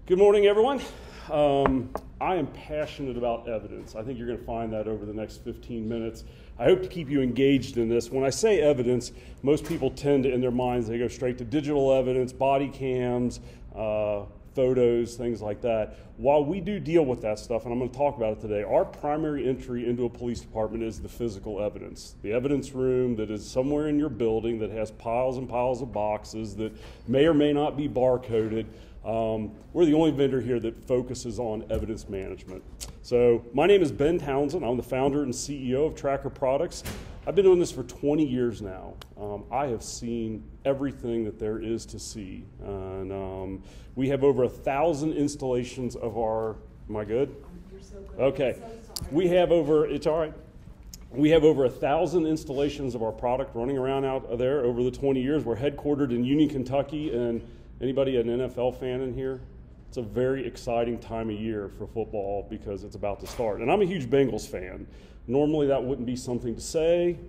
Good morning, everyone. I am passionate about evidence. I think you're going to find that over the next 15 minutes. I hope to keep you engaged in this. When I say evidence, most people tend to, in their minds, they go straight to digital evidence, body cams, photos, things like that. While we do deal with that stuff, and I'm going to talk about it today, our primary entry into a police department is the physical evidence. The evidence room that is somewhere in your building that has piles and piles of boxes that may or may not be barcoded. We're the only vendor here that focuses on evidence management. So my name is Ben Townsend. I'm the founder and CEO of Tracker Products. I've been doing this for 20 years now. I have seen everything that there is to see. And we have over 1,000 installations of our, am I good? You're so good. Okay. So We have over, it's all right. We have over 1,000 installations of our product running around out there over the 20 years. We're headquartered in Union, Kentucky, and anybody an NFL fan in here? It's a very exciting time of year for football because it's about to start. And I'm a huge Bengals fan. Normally that wouldn't be something to say.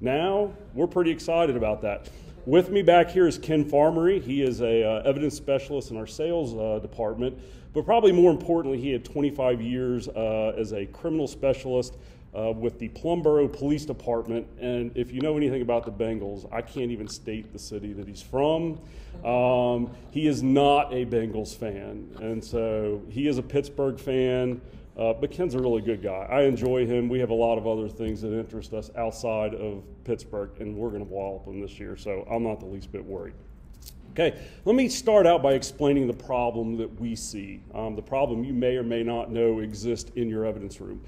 Now, we're pretty excited about that. With me back here is Ken Farmery. He is a evidence specialist in our sales department. But probably more importantly, he had 25 years as a criminal specialist with the Plumboro Police Department. And if you know anything about the Bengals, I can't even state the city that he's from. He is not a Bengals fan. And so he is a Pittsburgh fan. But Ken's a really good guy. I enjoy him. We have a lot of other things that interest us outside of Pittsburgh, and we're going to wallop them this year, so I'm not the least bit worried. Okay, let me start out by explaining the problem that we see, the problem you may or may not know exists in your evidence room.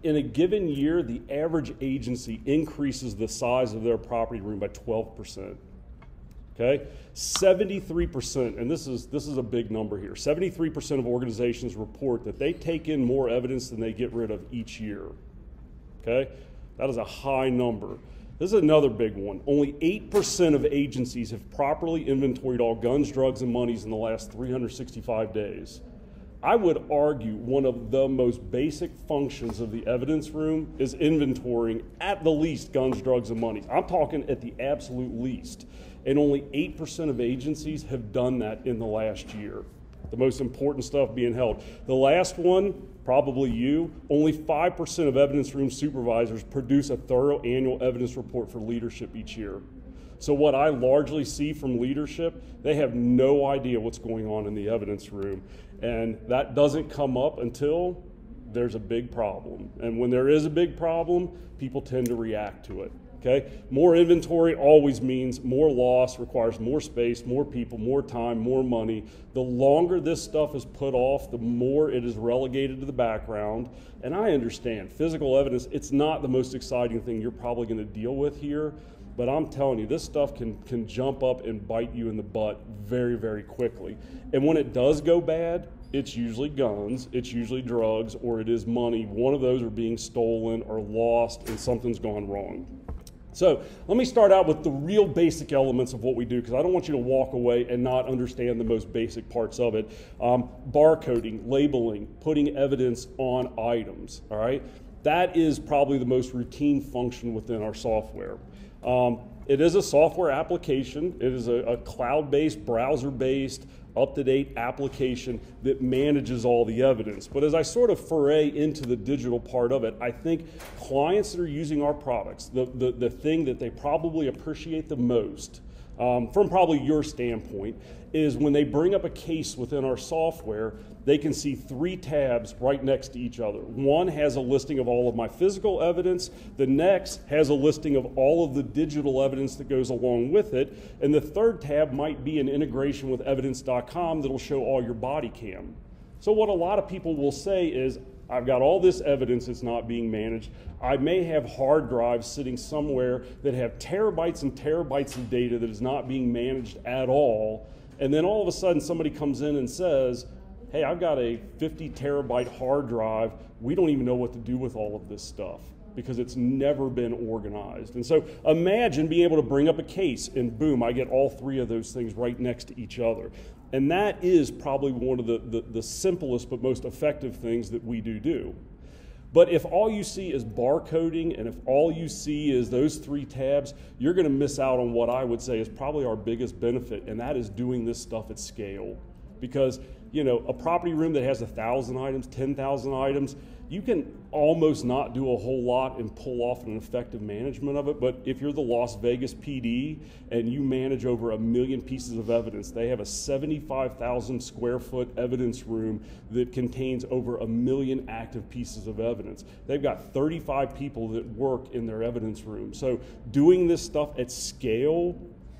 In a given year, the average agency increases the size of their property room by 12%. Okay, 73%, and this is a big number here. 73% of organizations report that they take in more evidence than they get rid of each year. Okay, that is a high number. This is another big one. Only 8% of agencies have properly inventoried all guns, drugs, and monies in the last 365 days. I would argue one of the most basic functions of the evidence room is inventorying at the least guns, drugs, and monies. I'm talking at the absolute least. And only 8% of agencies have done that in the last year. The most important stuff being held. The last one, probably you, only 5% of evidence room supervisors produce a thorough annual evidence report for leadership each year. So what I largely see from leadership, they have no idea what's going on in the evidence room. And that doesn't come up until there's a big problem. And when there is a big problem, people tend to react to it. Okay? More inventory always means more loss, requires more space, more people, more time, more money. The longer this stuff is put off, the more it is relegated to the background. And I understand, physical evidence, it's not the most exciting thing you're probably going to deal with here. But I'm telling you, this stuff can jump up and bite you in the butt very, very quickly. And when it does go bad, it's usually guns, it's usually drugs, or it is money. One of those are being stolen or lost and something's gone wrong. So let me start out with the real basic elements of what we do, because I don't want you to walk away and not understand the most basic parts of it. Barcoding, labeling, putting evidence on items, all right? That is probably the most routine function within our software. It is a software application. It is a cloud-based, browser-based, up-to-date application that manages all the evidence. But as I sort of foray into the digital part of it, I think clients that are using our products, the thing that they probably appreciate the most, from probably your standpoint, is when they bring up a case within our software, they can see 3 tabs right next to each other. One has a listing of all of my physical evidence. The next has a listing of all of the digital evidence that goes along with it. And the third tab might be an integration with evidence.com that'll show all your body cam. So what a lot of people will say is, I've got all this evidence that's not being managed. I may have hard drives sitting somewhere that have terabytes and terabytes of data that is not being managed at all. And then all of a sudden somebody comes in and says, hey, I've got a 50 terabyte hard drive. We don't even know what to do with all of this stuff because it's never been organized. And so imagine being able to bring up a case and boom, I get all 3 of those things right next to each other. And that is probably one of the simplest but most effective things that we do. But if all you see is barcoding and if all you see is those 3 tabs, you're going to miss out on what I would say is probably our biggest benefit, and that is doing this stuff at scale. because, you know, a property room that has 1,000 items, 10,000 items, you can almost not do a whole lot and pull off an effective management of it. But if you're the Las Vegas PD and you manage over 1 million pieces of evidence, they have a 75,000 square foot evidence room that contains over 1 million active pieces of evidence. They've got 35 people that work in their evidence room. So doing this stuff at scale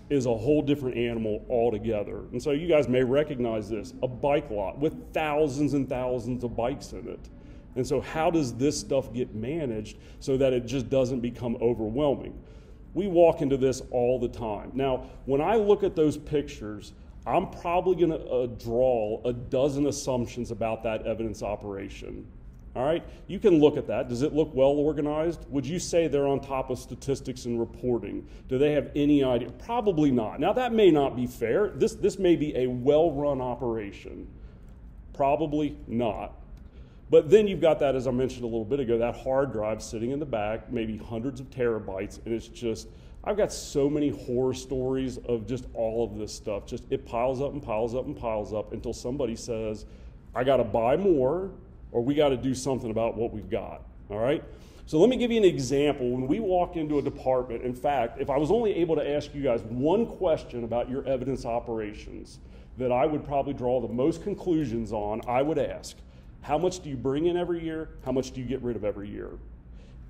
is a whole different animal altogether. And so you guys may recognize this, a bike lot with thousands and thousands of bikes in it. And so how does this stuff get managed so that it just doesn't become overwhelming? We walk into this all the time. Now, when I look at those pictures, I'm probably gonna draw a dozen assumptions about that evidence operation. All right, you can look at that. Does it look well organized? Would you say they're on top of statistics and reporting? Do they have any idea? Probably not. Now that may not be fair. This may be a well-run operation. Probably not. But then you've got that, as I mentioned a little bit ago, that hard drive sitting in the back, maybe hundreds of terabytes, and it's just, I've got so many horror stories of just all of this stuff. Just it piles up and piles up and piles up until somebody says, I gotta buy more, or we gotta do something about what we've got, all right? So let me give you an example. When we walk into a department, in fact, if I was only able to ask you guys one question about your evidence operations that I would probably draw the most conclusions on, I would ask, how much do you bring in every year? How much do you get rid of every year?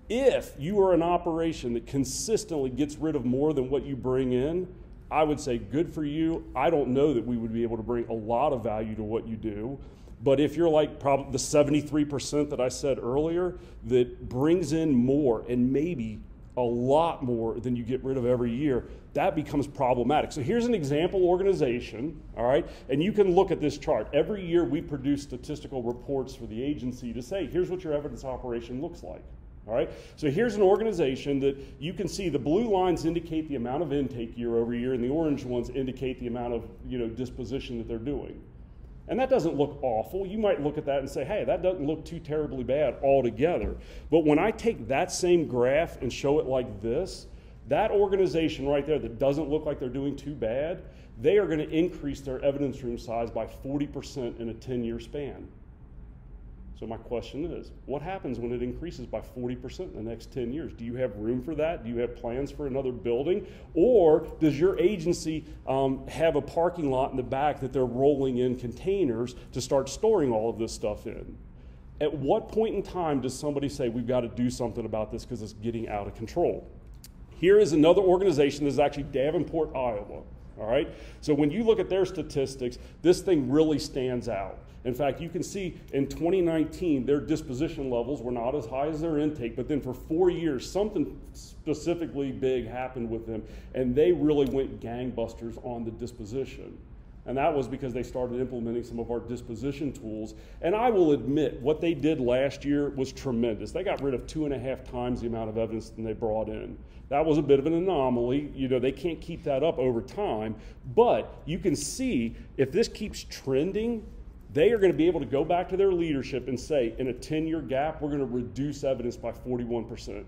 If you are an operation that consistently gets rid of more than what you bring in, I would say good for you. I don't know that we would be able to bring a lot of value to what you do. But if you're like probably the 73% that I said earlier that brings in more and maybe a lot more than you get rid of every year, that becomes problematic. So here's an example organization, all right? And you can look at this chart. Every year we produce statistical reports for the agency to say, here's what your evidence operation looks like, all right? So here's an organization that you can see the blue lines indicate the amount of intake year over year, and the orange ones indicate the amount of, you know, disposition that they're doing. And that doesn't look awful. You might look at that and say, hey, that doesn't look too terribly bad altogether. But when I take that same graph and show it like this, that organization right there that doesn't look like they're doing too bad, they are going to increase their evidence room size by 40% in a 10-year span. So my question is, what happens when it increases by 40% in the next 10 years? Do you have room for that? Do you have plans for another building? Or does your agency have a parking lot in the back that they're rolling in containers to start storing all of this stuff in? At what point in time does somebody say, we've got to do something about this because it's getting out of control? Here is another organization. This is actually Davenport, Iowa. All right? So when you look at their statistics, this thing really stands out. In fact, you can see in 2019, their disposition levels were not as high as their intake, but then for 4 years, something specifically big happened with them, and they really went gangbusters on the disposition. And that was because they started implementing some of our disposition tools. And I will admit, what they did last year was tremendous. They got rid of 2.5 times the amount of evidence than they brought in. That was a bit of an anomaly. You know, they can't keep that up over time. But you can see, if this keeps trending, they are going to be able to go back to their leadership and say, in a 10-year gap, we're going to reduce evidence by 41%.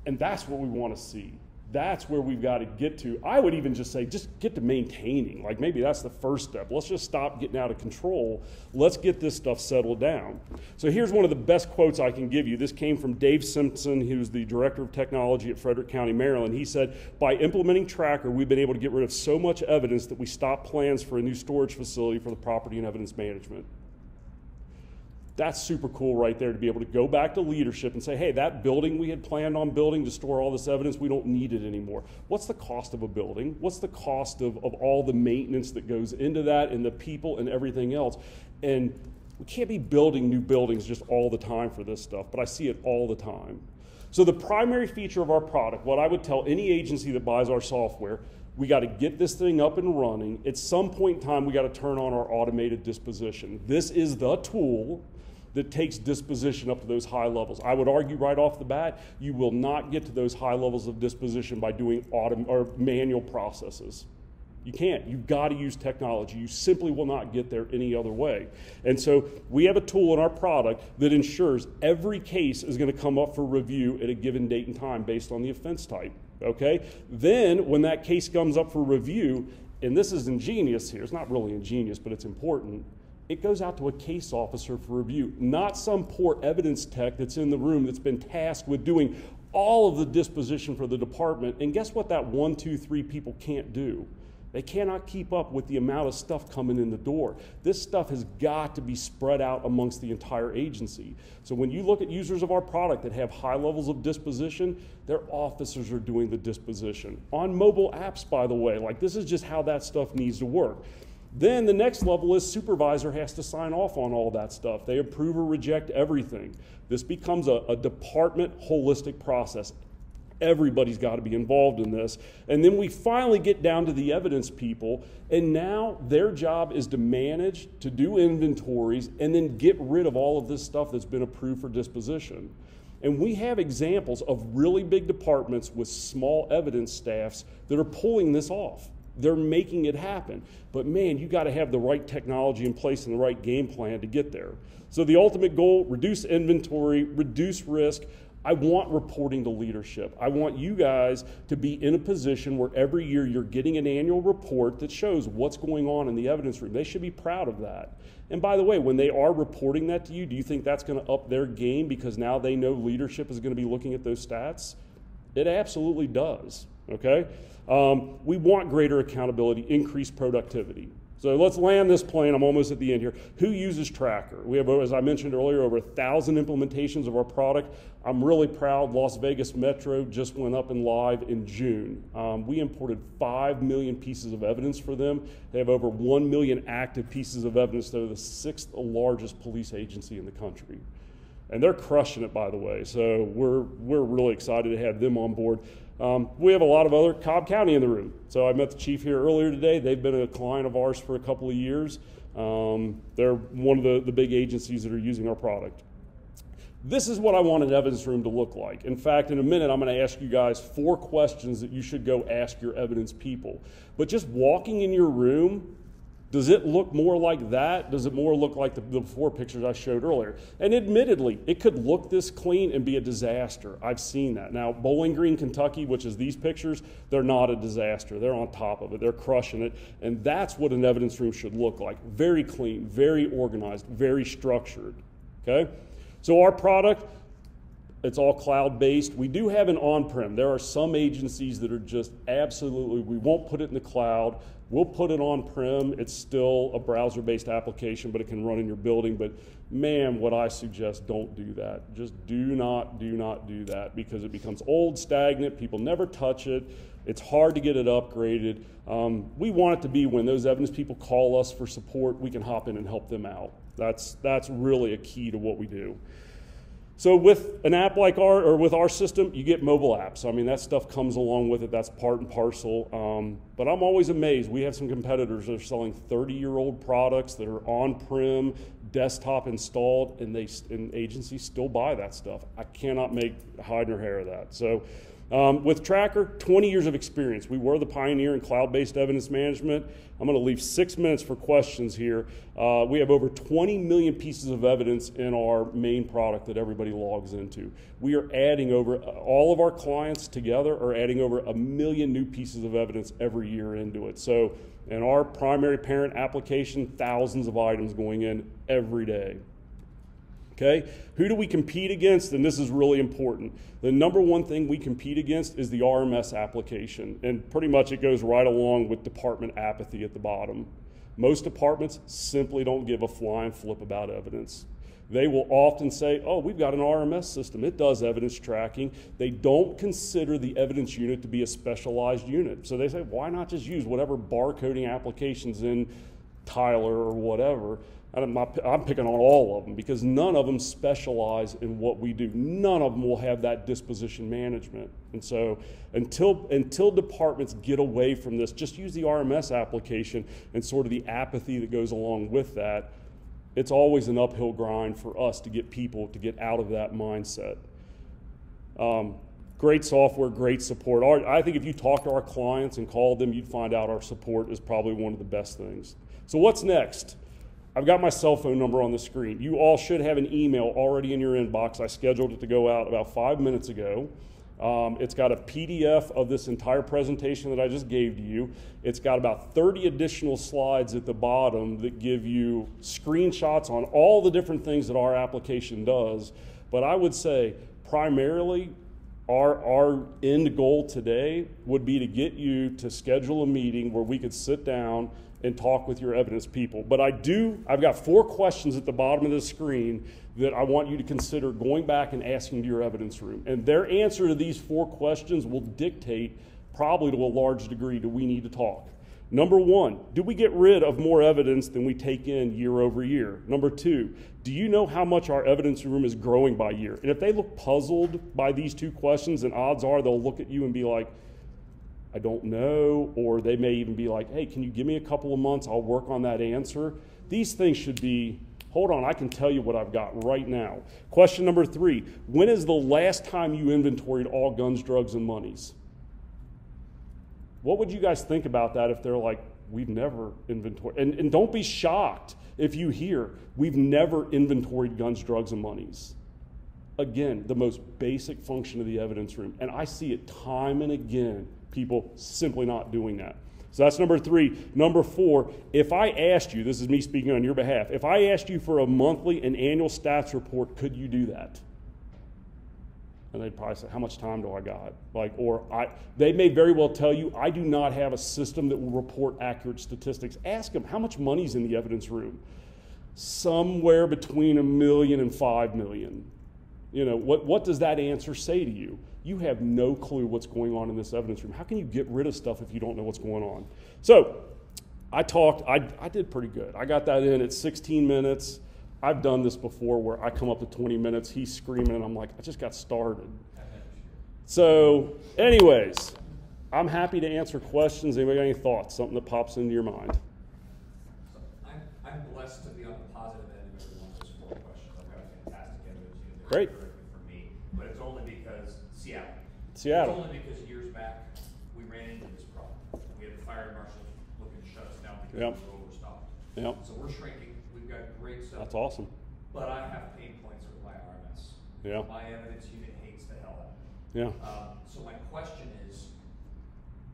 And that's what we want to see. That's where we've got to get to. I would even just say, just get to maintaining. Like maybe that's the first step. Let's just stop getting out of control. Let's get this stuff settled down. So here's one of the best quotes I can give you. This came from Dave Simpson, who's the Director of Technology at Frederick County, Maryland. He said, by implementing Tracker, we've been able to get rid of so much evidence that we stopped plans for a new storage facility for the property and evidence management. That's super cool right there, to be able to go back to leadership and say, hey, that building we had planned on building to store all this evidence, we don't need it anymore. What's the cost of a building? What's the cost of all the maintenance that goes into that and the people and everything else? And we can't be building new buildings just all the time for this stuff, but I see it all the time. So the primary feature of our product, what I would tell any agency that buys our software, we got to get this thing up and running. At some point in time, we got to turn on our automated disposition. This is the tool that takes disposition up to those high levels. I would argue right off the bat, you will not get to those high levels of disposition by doing manual processes. You can't. You've got to use technology. You simply will not get there any other way. And so we have a tool in our product that ensures every case is going to come up for review at a given date and time based on the offense type. Okay? Then when that case comes up for review, and this is ingenious here, it's not really ingenious, but it's important, it goes out to a case officer for review, not some poor evidence tech that's in the room that's been tasked with doing all of the disposition for the department. And guess what that 1, 2, 3 people can't do? They cannot keep up with the amount of stuff coming in the door. This stuff has got to be spread out amongst the entire agency. So when you look at users of our product that have high levels of disposition, their officers are doing the disposition. On mobile apps, by the way, like this is just how that stuff needs to work. Then the next level is supervisor has to sign off on all that stuff. They approve or reject everything. This becomes a department holistic process. Everybody's got to be involved in this. And then we finally get down to the evidence people, and now their job is to manage, to do inventories, and then get rid of all of this stuff that's been approved for disposition. And we have examples of really big departments with small evidence staffs that are pulling this off. They're making it happen. But man, you got to have the right technology in place and the right game plan to get there. So the ultimate goal, reduce inventory, reduce risk. I want reporting to leadership. I want you guys to be in a position where every year you're getting an annual report that shows what's going on in the evidence room. They should be proud of that. And by the way, when they are reporting that to you, do you think that's going to up their game because now they know leadership is going to be looking at those stats? It absolutely does, okay? We want greater accountability, increased productivity. So let's land this plane. I'm almost at the end here. Who uses Tracker? We have, as I mentioned earlier, over 1,000 implementations of our product. I'm really proud. Las Vegas Metro just went up and live in June. We imported 5 million pieces of evidence for them. They have over 1 million active pieces of evidence. They're the 6th largest police agency in the country. And they're crushing it, by the way. So we're really excited to have them on board. We have a lot of other Cobb County in the room. So I met the chief here earlier today. They've been a client of ours for a couple of years. They're one of the big agencies that are using our product. This is what I want an evidence room to look like. In fact, in a minute, I'm going to ask you guys 4 questions that you should go ask your evidence people. But just walking in your room, does it look more like that? Does it more look like the before pictures I showed earlier? And admittedly, it could look this clean and be a disaster. I've seen that. Now, Bowling Green, Kentucky, which is these pictures, they're not a disaster. They're on top of it. They're crushing it. And that's what an evidence room should look like. Very clean, very organized, very structured, okay? So our product, it's all cloud-based. We do have an on-prem. There are some agencies that are just absolutely, we won't put it in the cloud. We'll put it on-prem. It's still a browser-based application, but it can run in your building. But man, what I suggest, don't do that. Just do not do that because it becomes old, stagnant. People never touch it. It's hard to get it upgraded. We want it to be when those evidence people call us for support, we can hop in and help them out. That's really a key to what we do. So with an app like with our system, you get mobile apps. I mean, that stuff comes along with it. That's part and parcel. But I'm always amazed. We have some competitors that are selling 30-year-old products that are on-prem, desktop installed, and agencies still buy that stuff. I cannot make hide nor hair of that. So with Tracker, 20 years of experience. We were the pioneer in cloud-based evidence management. I'm going to leave 6 minutes for questions here. We have over 20 million pieces of evidence in our main product that everybody logs into. We are adding all of our clients together are adding over 1 million new pieces of evidence every year into it. So in our primary parent application, thousands of items going in every day. Okay, who do we compete against? And this is really important. The number one thing we compete against is the RMS application. And pretty much it goes right along with department apathy at the bottom. Most departments simply don't give a flying flip about evidence. They will often say, oh, we've got an RMS system. It does evidence tracking. They don't consider the evidence unit to be a specialized unit. So they say, why not just use whatever barcoding applications in Tyler or whatever? I'm picking on all of them because none of them specialize in what we do. None of them will have that disposition management. And so until departments get away from this, just use the RMS application and sort of the apathy that goes along with that. It's always an uphill grind for us to get people to get out of that mindset. Great software, great support. I think if you talk to our clients and call them, you'd find out our support is probably one of the best things. So what's next? I've got my cell phone number on the screen. You all should have an email already in your inbox. I scheduled it to go out about 5 minutes ago. It's got a PDF of this entire presentation that I just gave to you. It's got about 30 additional slides at the bottom that give you screenshots on all the different things that our application does. But I would say primarily our end goal today would be to get you to schedule a meeting where we could sit down and talk with your evidence people. But I've got 4 questions at the bottom of the screen that I want you to consider going back and asking to your evidence room. And their answer to these 4 questions will dictate, probably to a large degree, do we need to talk. Number 1, do we get rid of more evidence than we take in year over year? Number 2, do you know how much our evidence room is growing by year? And if they look puzzled by these 2 questions, then odds are they'll look at you and be like, I don't know, or they may even be like, hey, can you give me a couple of months? I'll work on that answer. These things should be, hold on, I can tell you what I've got right now. Question number 3, when is the last time you inventoried all guns, drugs, and monies? What would you guys think about that if they're like, we've never inventoried, and don't be shocked if you hear, we've never inventoried guns, drugs, and monies. Again, the most basic function of the evidence room, and I see it time and again, people simply not doing that. So that's number 3. Number 4, if I asked you, this is me speaking on your behalf, if I asked you for a monthly and annual stats report, could you do that? And they'd probably say, how much time do I got? They may very well tell you, I do not have a system that will report accurate statistics. Ask them, how much money's in the evidence room? Somewhere between $1 million and $5 million. You know, what does that answer say to you? You have no clue what's going on in this evidence room. How can you get rid of stuff if you don't know what's going on? So I did pretty good. I got that in at 16 minutes. I've done this before where I come up to 20 minutes, he's screaming, and I'm like, I just got started. So anyways, I'm happy to answer questions. Anybody got any thoughts, something that pops into your mind? So I'm blessed to be on the positive end of every one of those 4 questions. I've got a fantastic evidence unit. Great. For me, but it's only because Seattle. Seattle. It's only because years back we ran into this problem. We had the fire marshal looking to shut us down because we were overstocked. Yep. So we're shrinking. We've got great stuff. That's awesome. But I have pain points with my RMS. Yeah. My evidence unit hates the hell out of me. Yeah. So my question is,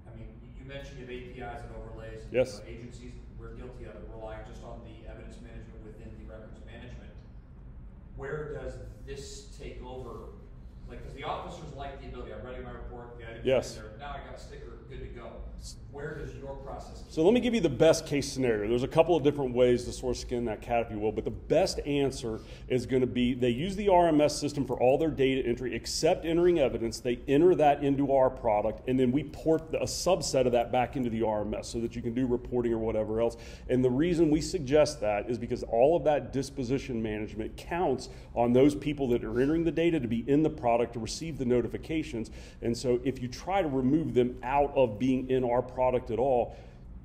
I mean, you mentioned you have APIs and overlays. And, yes. Agencies, we're guilty of it, relying just on the evidence management within the records management. Where does this take over? Like, because the officers like the ability, I'm writing my report, the items yes. there, now I got a sticker, good to go. Where does your process So let me give you the best case scenario. There's a couple of different ways to sort of skin that cat, if you will, but the best answer is going to be they use the RMS system for all their data entry, except entering evidence. They enter that into our product, and then we port a subset of that back into the RMS so that you can do reporting or whatever else. And the reason we suggest that is because all of that disposition management counts on those people that are entering the data to be in the product to receive the notifications. And so if you try to remove them out of being in our product at all,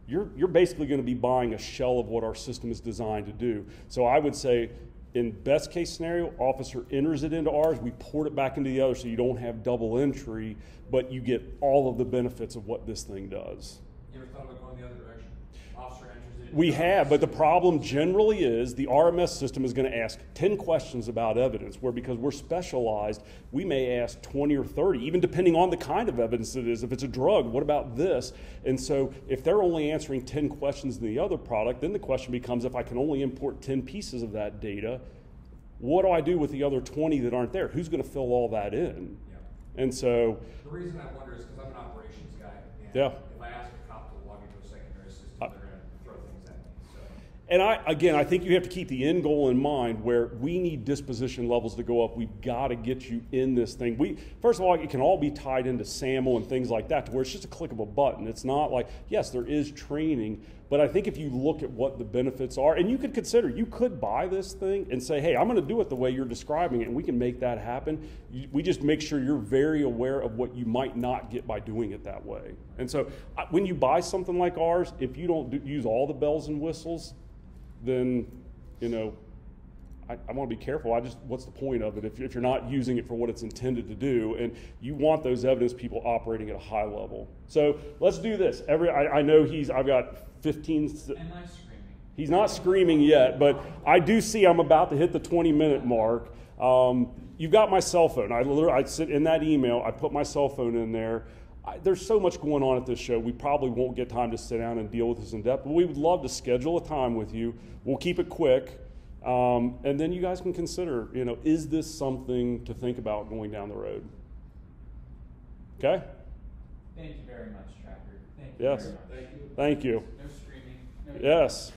you're basically going to be buying a shell of what our system is designed to do. So I would say, in best case scenario, officer enters it into ours, we port it back into the other so you don't have double entry, but you get all of the benefits of what this thing does. You ever thought about going the other direction? Officer enters it. We have, but the problem generally is the RMS system is going to ask 10 questions about evidence, where because we're specialized, we may ask 20 or 30, even depending on the kind of evidence it is. If it's a drug, what about this? And so if they're only answering 10 questions in the other product, then the question becomes, if I can only import 10 pieces of that data, what do I do with the other 20 that aren't there? Who's going to fill all that in? Yeah. And so... The reason I wonder is because I'm an operations guy, and yeah. if I ask a cop to log into a secondary system, they're going to throw things at me. So. And I think you have to keep the end goal in mind, where we need disposition levels to go up. We've got to get you in this thing. First of all, it can all be tied into SAML and things like that, to where it's just a click of a button. It's not like, yes, there is training, but I think if you look at what the benefits are, and you could consider, you could buy this thing and say, hey, I'm going to do it the way you're describing it, and we can make that happen. We just make sure you're very aware of what you might not get by doing it that way. And so when you buy something like ours, if you don't use all the bells and whistles, then, you know, I want to be careful. What's the point of it if you're not using it for what it's intended to do? And you want those evidence people operating at a high level. So let's do this. I know I've got 15. Am I screaming? He's not screaming yet, but I do see I'm about to hit the 20-minute mark. You've got my cell phone. I sit in that email. I put my cell phone in there. There's so much going on at this show. We probably won't get time to sit down and deal with this in depth, but we would love to schedule a time with you. We'll keep it quick, and then you guys can consider, is this something to think about going down the road? Okay? Thank you very much, Tracker. Thank you Yes. very much. Thank you. Thank you. No screaming. No Yes.